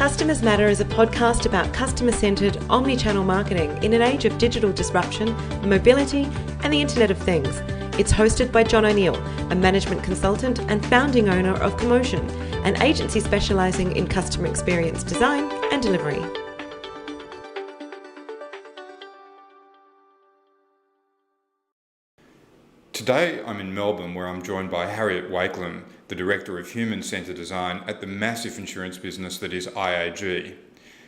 Customers Matter is a podcast about customer-centred, omni-channel marketing in an age of digital disruption, mobility, and the Internet of Things. It's hosted by John O'Neill, a management consultant and founding owner of Commotion, an agency specialising in customer experience design and delivery. Today I'm in Melbourne, where I'm joined by Harriet Wakelam, the Director of Human Centre Design at the massive insurance business that is IAG.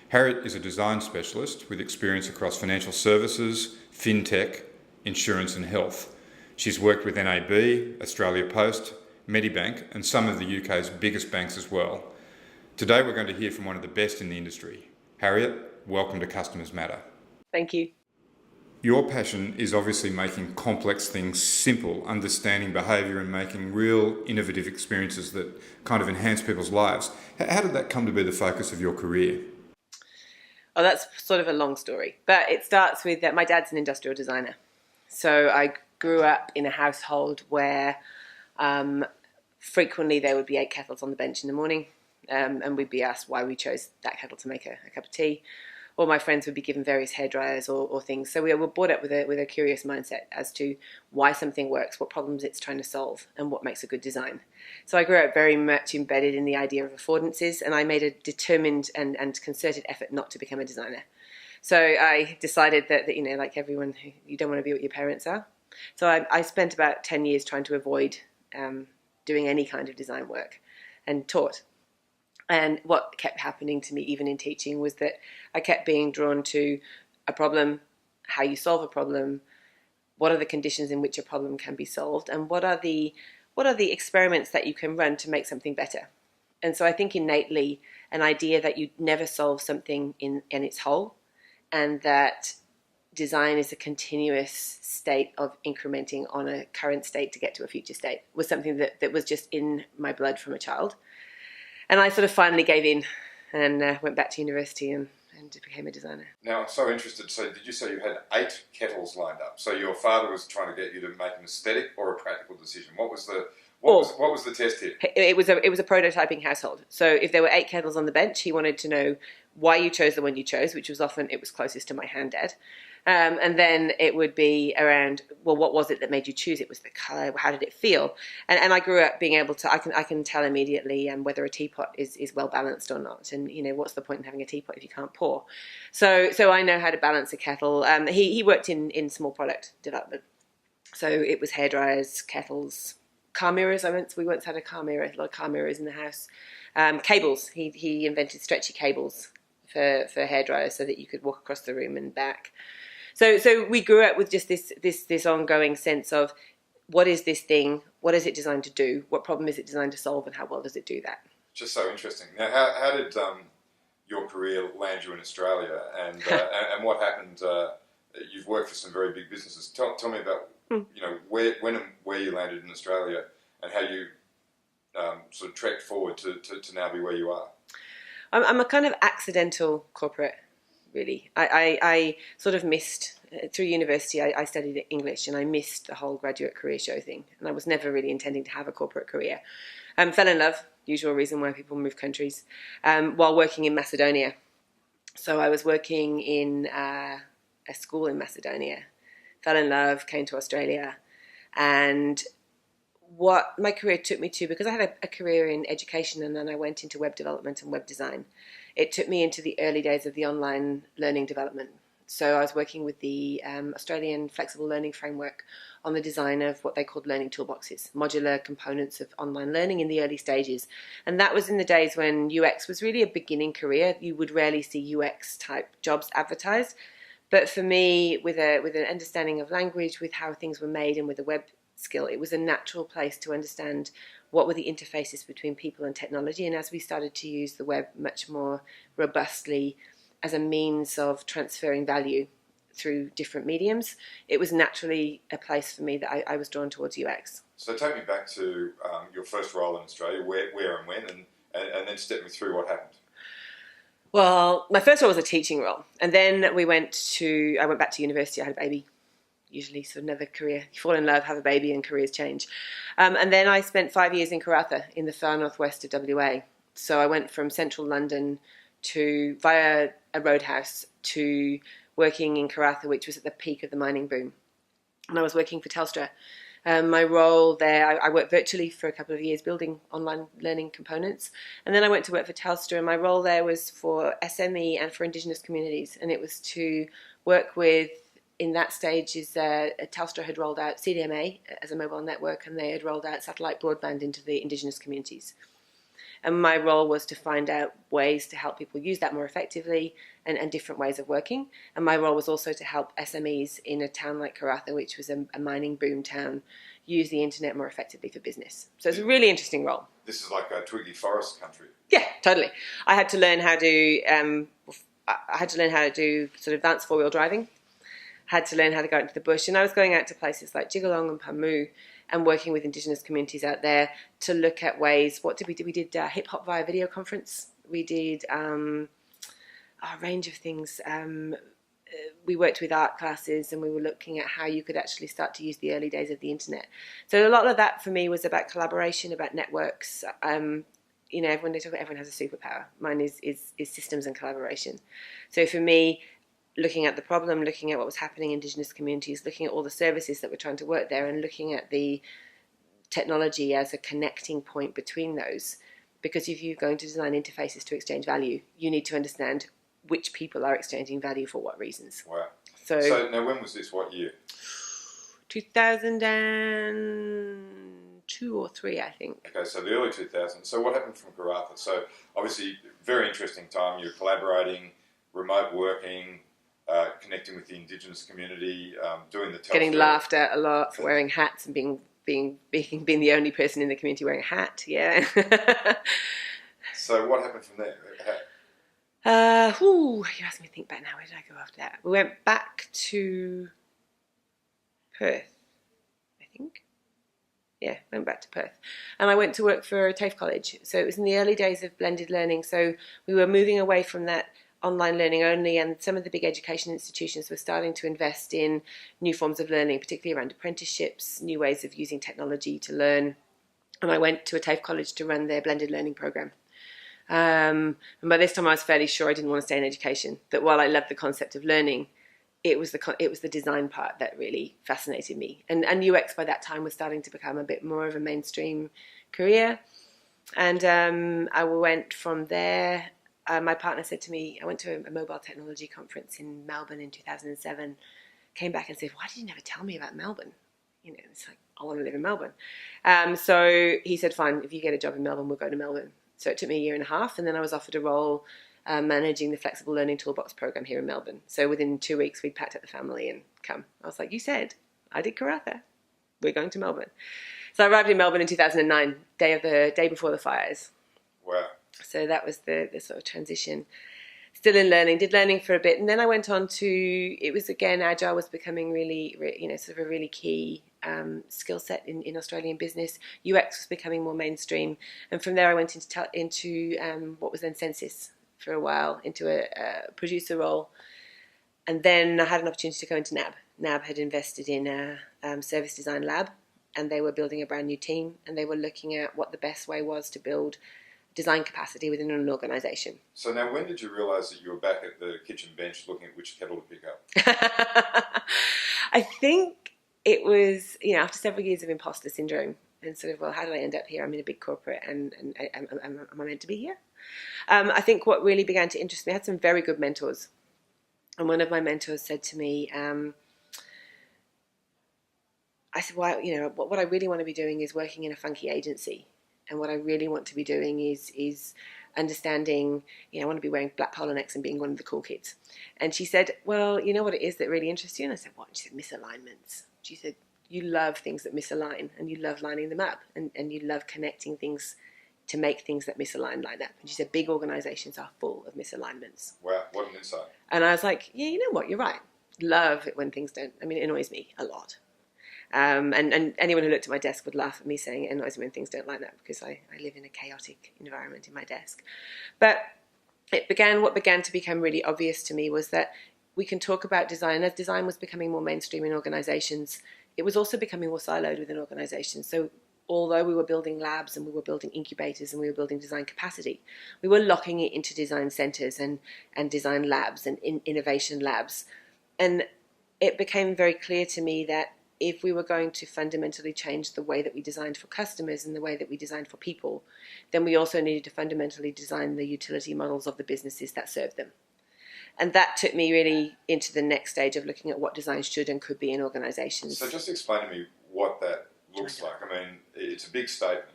Harriet is a design specialist with experience across financial services, fintech, insurance and health. She's worked with NAB, Australia Post, Medibank and some of the UK's biggest banks as well. Today we're going to hear from one of the best in the industry. Harriet, welcome to Customers Matter. Thank you. Your passion is obviously making complex things simple, understanding behaviour and making real innovative experiences that kind of enhance people's lives. How did that come to be the focus of your career? Oh, that's sort of a long story, but it starts with that my dad's an industrial designer. So I grew up in a household where frequently there would be 8 kettles on the bench in the morning, and we'd be asked why we chose that kettle to make a cup of tea. Or my friends would be given various hairdryers or things. So we were brought up with a curious mindset as to why something works, what problems it's trying to solve, and what makes a good design. So I grew up very much embedded in the idea of affordances, and I made a determined and concerted effort not to become a designer. So I decided that like everyone, you don't want to be what your parents are. So I spent about 10 years trying to avoid doing any kind of design work and taught. And what kept happening to me, even in teaching, was that I kept being drawn to a problem, how you solve a problem, what are the conditions in which a problem can be solved, and what are the experiments that you can run to make something better. And so I think innately an idea that you never solve something in its whole, and that design is a continuous state of incrementing on a current state to get to a future state was something that was just in my blood from a child. And I sort of finally gave in and went back to university and became a designer. Now, I'm so interested. So did you say you had 8 kettles lined up? So your father was trying to get you to make an aesthetic or a practical decision? What was the test here? It was a prototyping household. So if there were 8 kettles on the bench, he wanted to know why you chose the one you chose, which was often it was closest to my handdad. And then it would be around, well, what was it that made you choose? It was the colour. How did it feel? And I grew up being able to, I can tell immediately whether a teapot is well balanced or not. And, what's the point in having a teapot if you can't pour? So I know how to balance a kettle. He worked in small product development. So it was hairdryers, kettles, car mirrors. We once had a lot of car mirrors in the house. Cables. He invented stretchy cables for hairdryers so that you could walk across the room and back. So we grew up with just this ongoing sense of what is this thing, what is it designed to do, what problem is it designed to solve, and how well does it do that? Just so interesting. Now, how did your career land you in Australia, and what happened? You've worked for some very big businesses. Tell me about when and where you landed in Australia, and how you sort of trekked forward to now be where you are. I'm a kind of accidental corporate. Really, I sort of missed, through university I studied English and I missed the whole graduate career show thing, and I was never really intending to have a corporate career. Fell in love, usual reason why people move countries, while working in Macedonia. So I was working in a school in Macedonia, fell in love, came to Australia, and what my career took me to, because I had a career in education and then I went into web development and web design, it took me into the early days of the online learning development. So I was working with the Australian Flexible Learning Framework on the design of what they called learning toolboxes, modular components of online learning in the early stages. And that was in the days when UX was really a beginning career. You would rarely see UX type jobs advertised. But for me, with an understanding of language, with how things were made and with a web skill, it was a natural place to understand what were the interfaces between people and technology. And as we started to use the web much more robustly as a means of transferring value through different mediums, it was naturally a place for me that I was drawn towards UX. So take me back to your first role in Australia, where and when, and then step me through what happened. Well, my first role was a teaching role, and then I went back to university. I had a baby. Usually sort of another career. You fall in love, have a baby, and careers change. And then I spent 5 years in Caracas in the far northwest of WA. So I went from central London to, via a roadhouse, to working in Caracas, which was at the peak of the mining boom. And I was working for Telstra. My role there, I worked virtually for a couple of years building online learning components. And then I went to work for Telstra, and my role there was for SME and for Indigenous communities. And it was to work with, in that stage, Telstra had rolled out CDMA as a mobile network, and they had rolled out satellite broadband into the Indigenous communities. And my role was to find out ways to help people use that more effectively and different ways of working. And my role was also to help SMEs in a town like Caracas, which was a mining boom town, use the internet more effectively for business. So it's a really interesting role. This is like a Twiggy forest country. Yeah, totally. I had to learn how to do sort of advanced four-wheel driving. Had to learn how to go into the bush, and I was going out to places like Jigalong and Pamu, and working with Indigenous communities out there to look at ways. What did we do? We did hip hop via video conference. We did a range of things. We worked with art classes, and we were looking at how you could actually start to use the early days of the internet. So a lot of that for me was about collaboration, about networks. Everyone has a superpower. Mine is systems and collaboration. So for me, looking at the problem, looking at what was happening in Indigenous communities, looking at all the services that were trying to work there, and looking at the technology as a connecting point between those. Because if you're going to design interfaces to exchange value, you need to understand which people are exchanging value for what reasons. Wow. So now when was this? What year? 2002 or 3, I think. Okay, so the early 2000s. So what happened from Caracas? So obviously, very interesting time. You're collaborating, remote working, connecting with the Indigenous community, doing the Telstra. Getting laughed at a lot for wearing hats and being the only person in the community wearing a hat. Yeah. So what happened from there? You asked me to think back now. Where did I go after that? We went back to Perth, I think. Yeah, went back to Perth. And I went to work for a TAFE college. So it was in the early days of blended learning. So we were moving away from that online learning only, and some of the big education institutions were starting to invest in new forms of learning, particularly around apprenticeships, new ways of using technology to learn. And I went to a TAFE college to run their blended learning program. And by this time I was fairly sure I didn't want to stay in education, that while I loved the concept of learning, it was the design part that really fascinated me. And UX by that time was starting to become a bit more of a mainstream career. And I went from there. My partner said to me, I went to a mobile technology conference in Melbourne in 2007, came back and said, why did you never tell me about Melbourne? It's like, I want to live in Melbourne. So he said, fine, if you get a job in Melbourne, we'll go to Melbourne. So it took me a year and a half, and then I was offered a role managing the Flexible Learning Toolbox program here in Melbourne. So within 2 weeks, we'd packed up the family and come. I was like, you said, I did Caracas. We're going to Melbourne. So I arrived in Melbourne in 2009, day before the fires. Wow. So that was the sort of transition. Still in learning, did learning for a bit, and then I went on to, it was again, Agile was becoming really, sort of a really key skill set in Australian business. UX was becoming more mainstream, and from there I went into what was then Census for a while, into a producer role, and then I had an opportunity to go into NAB. NAB had invested in a service design lab, and they were building a brand new team, and they were looking at what the best way was to build design capacity within an organisation. So now when did you realise that you were back at the kitchen bench looking at which kettle to pick up? I think it was, after several years of imposter syndrome and sort of, well, how did I end up here? I'm in a big corporate and am I meant to be here? I think what really began to interest me, I had some very good mentors. And one of my mentors said to me, I said, well, what I really want to be doing is working in a funky agency. And what I really want to be doing is understanding, I want to be wearing black polo necks and being one of the cool kids. And she said, well, you know what it is that really interests you? And I said, what? And she said, misalignments. She said, you love things that misalign, and you love lining them up, and you love connecting things to make things that misalign line up. And she said, big organisations are full of misalignments. Wow, what an insight. And I was like, yeah, you know what? You're right. Love it when things don't. I mean, it annoys me a lot. And anyone who looked at my desk would laugh at me saying it annoys me when things don't line up, because I live in a chaotic environment in my desk. But what began to become really obvious to me was that we can talk about design. As design was becoming more mainstream in organisations, it was also becoming more siloed within organisations. So although we were building labs and we were building incubators and we were building design capacity, we were locking it into design centres and design labs and innovation labs. And it became very clear to me that if we were going to fundamentally change the way that we designed for customers and the way that we designed for people, then we also needed to fundamentally design the utility models of the businesses that serve them. And that took me really into the next stage of looking at what design should and could be in organisations. So just explain to me what that looks like. I mean, it's a big statement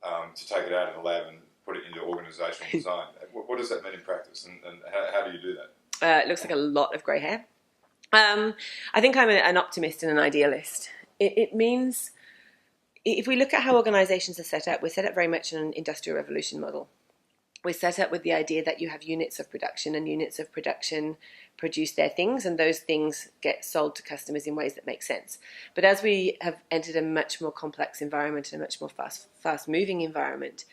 to take it out of the lab and put it into organisational design. What does that mean in practice, and how do you do that? It looks like a lot of grey hair. I think I'm an optimist and an idealist. It means, if we look at how organisations are set up, we're set up very much in an industrial revolution model. We're set up with the idea that you have units of production, and units of production produce their things, and those things get sold to customers in ways that make sense. But as we have entered a much more complex environment and a much more fast-moving environment,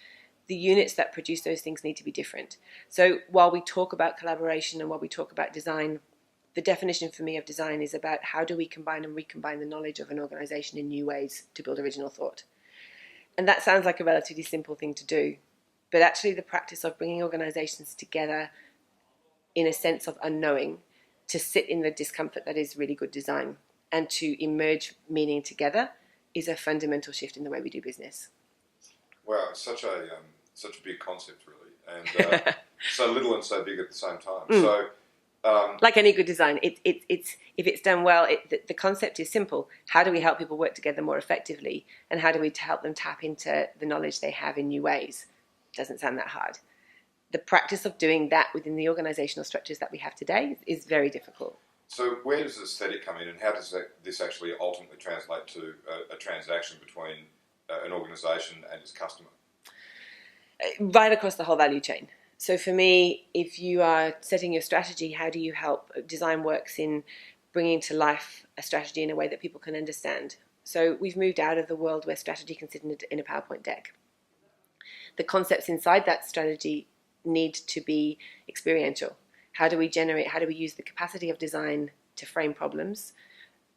the units that produce those things need to be different. So while we talk about collaboration and while we talk about design, the definition for me of design is about how do we combine and recombine the knowledge of an organisation in new ways to build original thought. And that sounds like a relatively simple thing to do. But actually the practice of bringing organisations together in a sense of unknowing, to sit in the discomfort that is really good design, and to emerge meaning together, is a fundamental shift in the way we do business. Wow, it's such a big concept, really, and so little and so big at the same time. So, like any good design, it's if it's done well, the concept is simple. How do we help people work together more effectively, and how do we help them tap into the knowledge they have in new ways? Doesn't sound that hard. The practice of doing that within the organisational structures that we have today is very difficult. So where does aesthetic come in, and how does this actually ultimately translate to a transaction between an organisation and its customer? Right across the whole value chain. So for me, if you are setting your strategy, how do you help? Design works in bringing to life a strategy in a way that people can understand. So we've moved out of the world where strategy can sit in a PowerPoint deck. The concepts inside that strategy need to be experiential. How do we use the capacity of design to frame problems,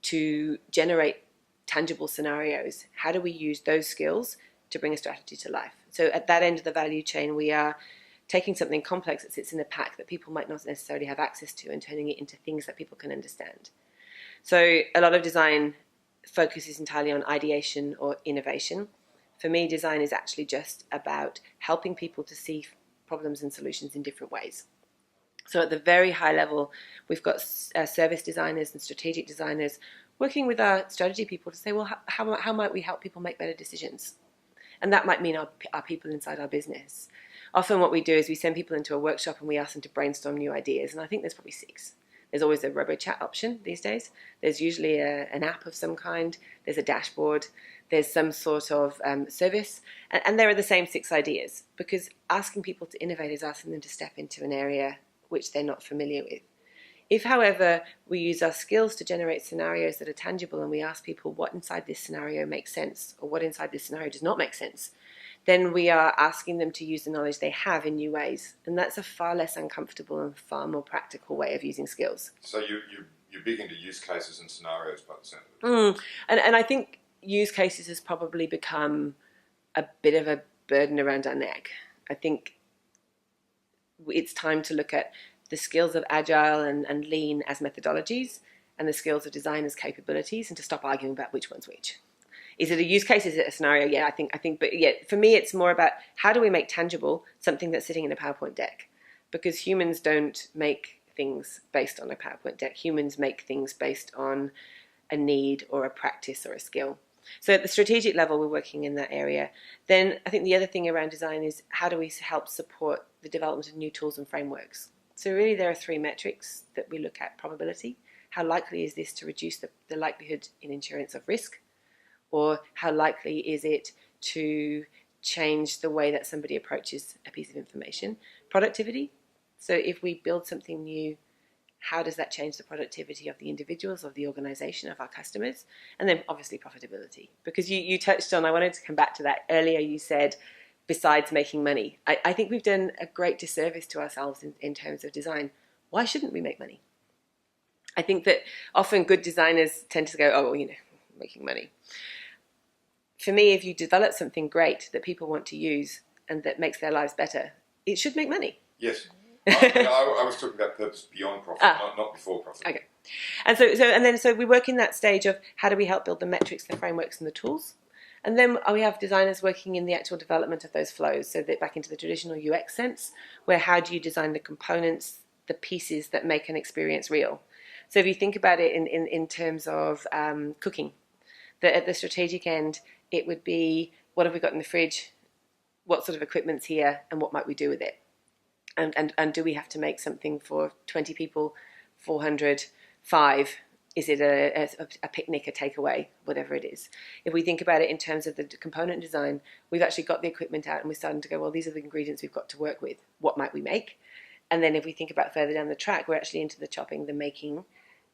to generate tangible scenarios? How do we use those skills to bring a strategy to life? So at that end of the value chain, we are taking something complex that sits in a pack that people might not necessarily have access to and turning it into things that people can understand. So a lot of design focuses entirely on ideation or innovation. For me, design is actually just about helping people to see problems and solutions in different ways. So at the very high level, we've got service designers and strategic designers working with our strategy people to say, well, how might we help people make better decisions? And that might mean our people inside our business. Often what we do is we send people into a workshop and we ask them to brainstorm new ideas. And I think there's probably 6. There's always a robo-chat option these days. There's usually an app of some kind. There's a dashboard. There's some sort of service. And there are the same 6 ideas, because asking people to innovate is asking them to step into an area which they're not familiar with. If, however, we use our skills to generate scenarios that are tangible and we ask people what inside this scenario makes sense or what inside this scenario does not make sense, then we are asking them to use the knowledge they have in new ways. And that's a far less uncomfortable and far more practical way of using skills. So you're big into use cases and scenarios by the sound of it. And I think use cases has probably become a bit of a burden around our neck. I think it's time to look at the skills of agile and lean as methodologies and the skills of design as capabilities, and to stop arguing about which one's which. Is it a use case? Is it a scenario? Yeah, I think, but yeah, for me, it's more about how do we make tangible something that's sitting in a PowerPoint deck? Because humans don't make things based on a PowerPoint deck. Humans make things based on a need or a practice or a skill. So at the strategic level, we're working in that area. Then I think the other thing around design is how do we help support the development of new tools and frameworks? So really there are 3 metrics that we look at. Probability. How likely is this to reduce the likelihood in insurance of risk? Or how likely is it to change the way that somebody approaches a piece of information? Productivity. So if we build something new, how does that change the productivity of the individuals, of the organisation, of our customers? And then obviously profitability. Because you touched on, I wanted to come back to that earlier, you said, besides making money. I think we've done a great disservice to ourselves in terms of design. Why shouldn't we make money? I think that often good designers tend to go, oh, well, making money. for me, if you develop something great that people want to use and that makes their lives better, it should make money. Yes. I was talking about purpose beyond profit, not before profit. Okay. And so we work in that stage of how do we help build the metrics, the frameworks and the tools. And then we have designers working in the actual development of those flows, so that back into the traditional UX sense, where how do you design the components, the pieces that make an experience real. So if you think about it in terms of cooking, that at the strategic end, it would be, what have we got in the fridge? What sort of equipment's here? And what might we do with it? And do we have to make something for 20 people, 400, 5? Is it a picnic, a takeaway, whatever it is? If we think about it in terms of the component design, we've actually got the equipment out and we're starting to go, well, these are the ingredients we've got to work with. What might we make? And then if we think about further down the track, we're actually into the chopping, the making,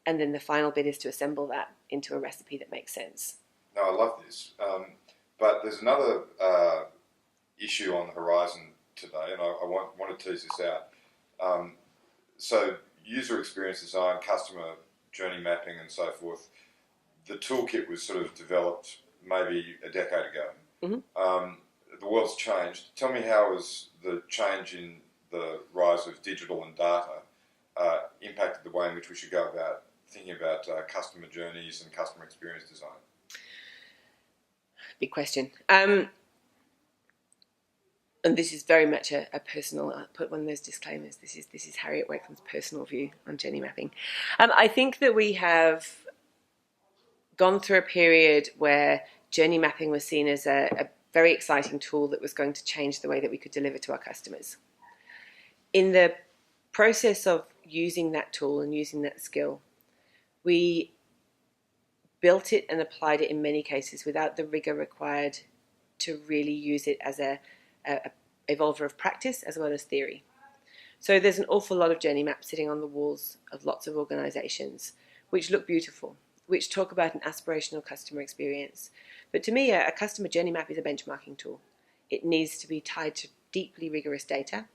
and then the final bit is to assemble that into a recipe that makes sense. No, I love this. But there's another issue on the horizon today, and I want to tease this out. So user experience design, customer journey mapping and so forth, the toolkit was sort of developed maybe a decade ago. Mm-hmm. The world's changed. Tell me, how has the change in the rise of digital and data impacted the way in which we should go about thinking about customer journeys and customer experience design? Big question. And this is very much a personal, I'll put one of those disclaimers, this is Harriet Wakelam's personal view on journey mapping. I think that we have gone through a period where journey mapping was seen as a very exciting tool that was going to change the way that we could deliver to our customers. In the process of using that tool and using that skill, we built it and applied it in many cases without the rigor required to really use it as a evolver of practice as well as theory. So there's an awful lot of journey maps sitting on the walls of lots of organisations which look beautiful, which talk about an aspirational customer experience. But to me, a customer journey map is a benchmarking tool. It needs to be tied to deeply rigorous data.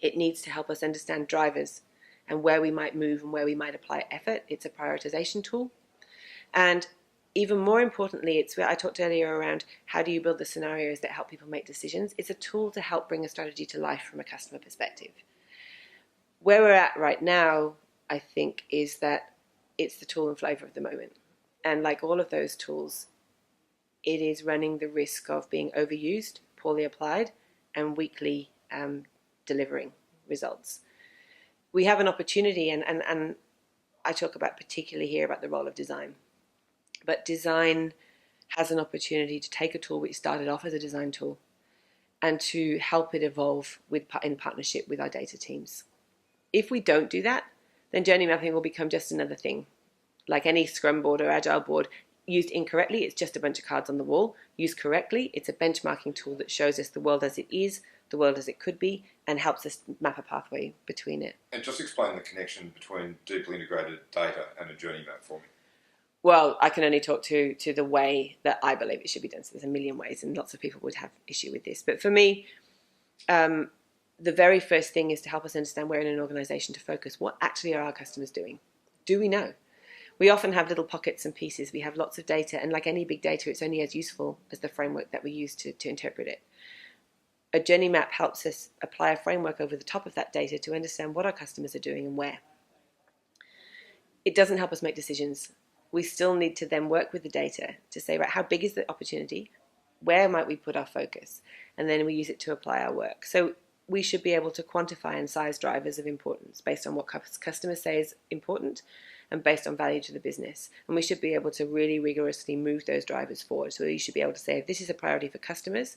It needs to help us understand drivers and where we might move and where we might apply effort. It's a prioritization tool. And even more importantly, it's where I talked earlier around how do you build the scenarios that help people make decisions. It's a tool to help bring a strategy to life from a customer perspective. Where we're at right now, I think, is that it's the tool and flavour of the moment. And like all of those tools, it is running the risk of being overused, poorly applied, and weakly delivering results. We have an opportunity, and I talk about particularly here about the role of design. But design has an opportunity to take a tool which started off as a design tool and to help it evolve in partnership with our data teams. If we don't do that, then journey mapping will become just another thing. Like any Scrum board or Agile board, used incorrectly, it's just a bunch of cards on the wall. Used correctly, it's a benchmarking tool that shows us the world as it is, the world as it could be, and helps us map a pathway between it. And just explain the connection between deeply integrated data and a journey map for me. Well, I can only talk to the way that I believe it should be done. So there's a million ways, and lots of people would have issue with this. But for me, the very first thing is to help us understand where in an organisation to focus. What actually are our customers doing? Do we know? We often have little pockets and pieces. We have lots of data, and like any big data, it's only as useful as the framework that we use to interpret it. A journey map helps us apply a framework over the top of that data to understand what our customers are doing and where. It doesn't help us make decisions. We still need to then work with the data to say, right, how big is the opportunity? Where might we put our focus? And then we use it to apply our work. So we should be able to quantify and size drivers of importance based on what customers say is important and based on value to the business. And we should be able to really rigorously move those drivers forward. So you should be able to say, if this is a priority for customers,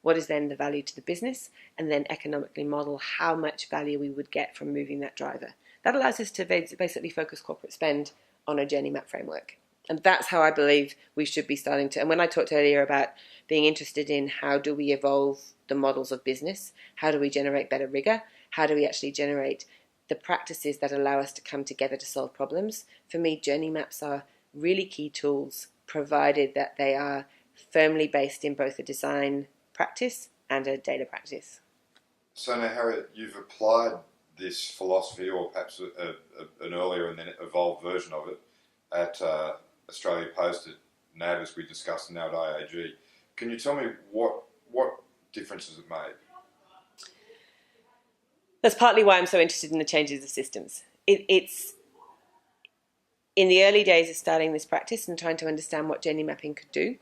what is then the value to the business? And then economically model how much value we would get from moving that driver. That allows us to basically focus corporate spend on a journey map framework. And that's how I believe we should be starting to. And when I talked earlier about being interested in how do we evolve the models of business, how do we generate better rigor, how do we actually generate the practices that allow us to come together to solve problems, for me, journey maps are really key tools, provided that they are firmly based in both a design practice and a data practice. So now, Harriet, you've applied this philosophy, or perhaps an earlier and then evolved version of it, at Australia Post, at NAB as we discussed now at IAG. Can you tell me what differences it made? That's partly why I'm so interested in the changes of systems. It's in the early days of starting this practice and trying to understand what journey mapping could do.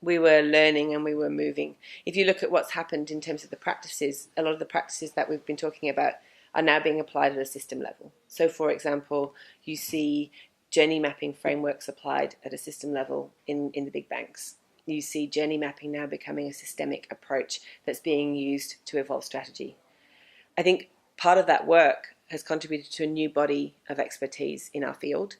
We were learning and we were moving. If you look at what's happened in terms of the practices, a lot of the practices that we've been talking about are now being applied at a system level. So, for example, you see journey mapping frameworks applied at a system level in the big banks. You see journey mapping now becoming a systemic approach that's being used to evolve strategy. I think part of that work has contributed to a new body of expertise in our field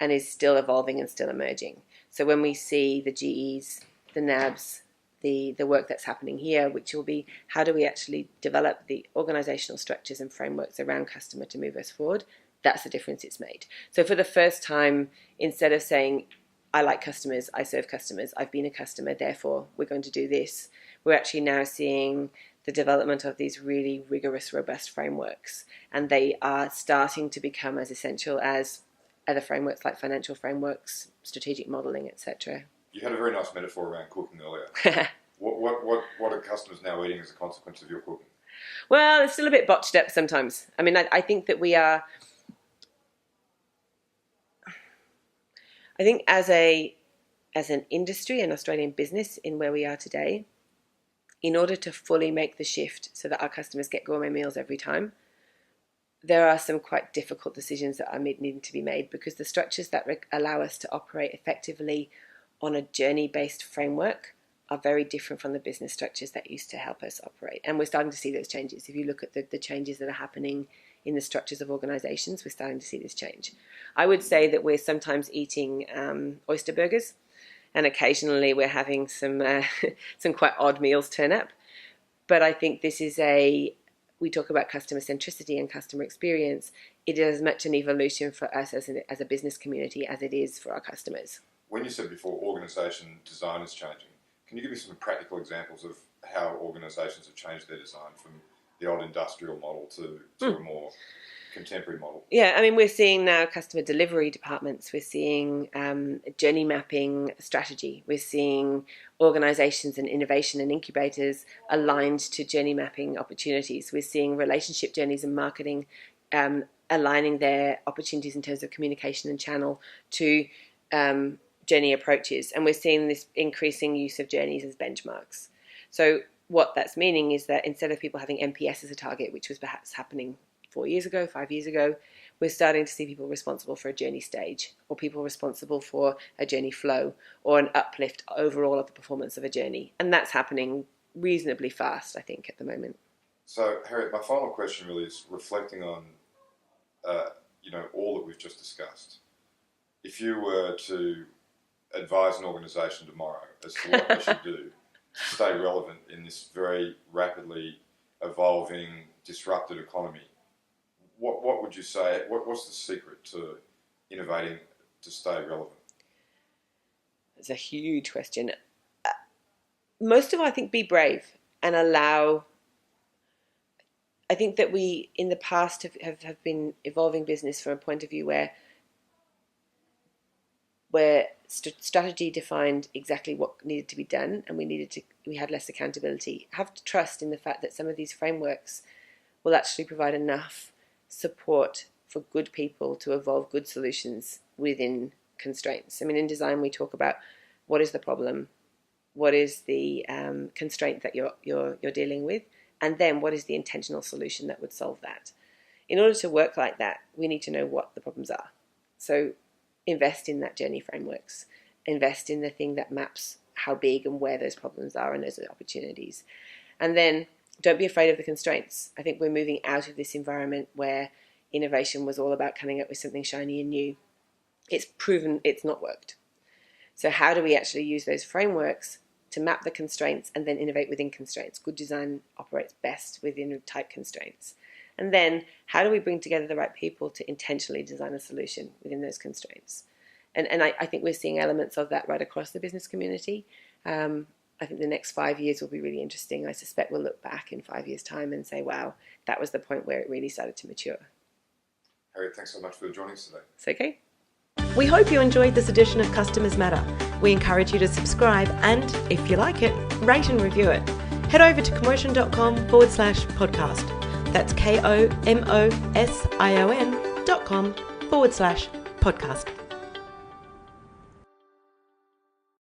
and is still evolving and still emerging. So when we see the GEs, the NABs, the work that's happening here, which will be how do we actually develop the organisational structures and frameworks around customer to move us forward, that's the difference it's made. So for the first time, instead of saying, I like customers, I serve customers, I've been a customer, therefore we're going to do this, we're actually now seeing the development of these really rigorous, robust frameworks. And they are starting to become as essential as other frameworks like financial frameworks, strategic modelling, etc. You had a very nice metaphor around cooking earlier. What are customers now eating as a consequence of your cooking? Well, it's still a bit botched up sometimes. I mean, I think that we are... I think as an industry, an Australian business in where we are today, in order to fully make the shift so that our customers get gourmet meals every time, there are some quite difficult decisions that are needing to be made, because the structures that allow us to operate effectively on a journey-based framework are very different from the business structures that used to help us operate. And we're starting to see those changes. If you look at the changes that are happening in the structures of organisations, we're starting to see this change. I would say that we're sometimes eating oyster burgers, and occasionally we're having some quite odd meals turn up. But I think this is we talk about customer centricity and customer experience. It is as much an evolution for us as a business community as it is for our customers. When you said before organisation design is changing, can you give me some practical examples of how organisations have changed their design from the old industrial model to a more contemporary model? Yeah, I mean, we're seeing now customer delivery departments, we're seeing journey mapping strategy, we're seeing organisations and innovation and incubators aligned to journey mapping opportunities. We're seeing relationship journeys and marketing aligning their opportunities in terms of communication and channel to journey approaches. And we're seeing this increasing use of journeys as benchmarks. So what that's meaning is that instead of people having NPS as a target, which was perhaps happening 4 years ago, 5 years ago, we're starting to see people responsible for a journey stage, or people responsible for a journey flow, or an uplift overall of the performance of a journey. And that's happening reasonably fast, I think, at the moment. So, Harriet, my final question really is reflecting on, all that we've just discussed. If you were to advise an organisation tomorrow as to what they should do to stay relevant in this very rapidly evolving, disrupted economy, what would you say? What's the secret to innovating to stay relevant? It's a huge question. Most of all, I think, be brave and allow. I think that we, in the past, have been evolving business from a point of view where strategy defined exactly what needed to be done, and we had less accountability. Have to trust in the fact that some of these frameworks will actually provide enough support for good people to evolve good solutions within constraints. I mean, in design, we talk about what is the problem, what is the constraint that you're dealing with, and then what is the intentional solution that would solve that. In order to work like that, we need to know what the problems are. So invest in that journey frameworks, invest in the thing that maps how big and where those problems are and those opportunities. And then don't be afraid of the constraints. I think we're moving out of this environment where innovation was all about coming up with something shiny and new. It's proven it's not worked. So how do we actually use those frameworks to map the constraints and then innovate within constraints? Good design operates best within tight constraints. And then how do we bring together the right people to intentionally design a solution within those constraints? And I think we're seeing elements of that right across the business community. I think the next 5 years will be really interesting. I suspect we'll look back in 5 years' time and say, wow, that was the point where it really started to mature. Harriet, thanks so much for joining us today. It's okay. We hope you enjoyed this edition of Customers Matter. We encourage you to subscribe and, if you like it, rate and review it. Head over to commotion.com/podcast. That's KOMOSION.com/podcast.